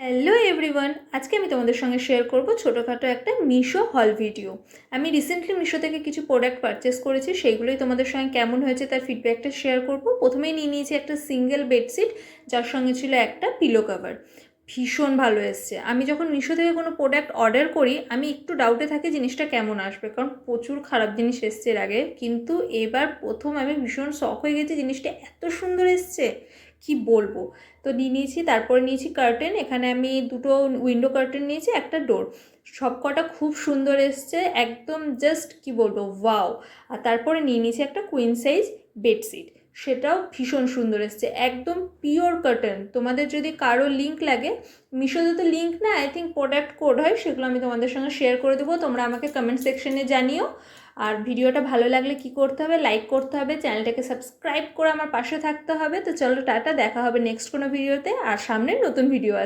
Hello everyone, আজকে আমি তোমাদের সঙ্গে শেয়ার করব ছোটোখাটো একটা মিশো হল ভিডিও। আমি রিসেন্টলি মিশো থেকে কিছু প্রোডাক্ট পারচেস করেছি, সেইগুলোই তোমাদের সঙ্গে কেমন হয়েছে তার ফিডব্যাকটা শেয়ার করব। প্রথমেই নিয়ে নিয়েছি একটা সিঙ্গেল বেডশিট, যার সঙ্গে ছিল একটা পিলো কভার। ভীষণ ভালো এসছে। আমি যখন মিশো থেকে কোনো প্রোডাক্ট অর্ডার করি আমি একটু ডাউটে থাকি জিনিসটা কেমন আসবে, কারণ প্রচুর খারাপ জিনিস এসছে এর আগে, কিন্তু এবার প্রথম আমি ভীষণ শক হয়ে গেছি জিনিসটা এত সুন্দর এসছে কি বলবো। তো নিয়ে নিয়েছি, তারপরে নিয়েছি কার্টেন। এখানে আমি দুটো উইন্ডো কার্টেন নিয়েছি, একটা ডোর। সব কটা খুব সুন্দর এসছে, একদম জাস্ট কি বলবো, ওয়াও। আর তারপরে নিয়ে নিয়েছি একটা কুইন সাইজ বেডশিট, সেটাও ভীষণ সুন্দর এসছে, একদম পিওর কটন। তোমাদের যদি কারো লিঙ্ক লাগে, মিশোতে তো লিঙ্ক না, আই থিঙ্ক প্রোডাক্ট কোড হয়, সেগুলো আমি তোমাদের সঙ্গে শেয়ার করে দেবো, তোমরা আমাকে কমেন্ট সেকশনে জানিও। আর ভিডিওটা ভালো লাগলে কি করতে হবে, লাইক করতে হবে, চ্যানেলটাকে সাবস্ক্রাইব করে আমার পাশে থাকতে হবে। তো চলো টাটা, দেখা হবে নেক্সট কোনো ভিডিওতে, আর সামনে নতুন ভিডিও আসবে।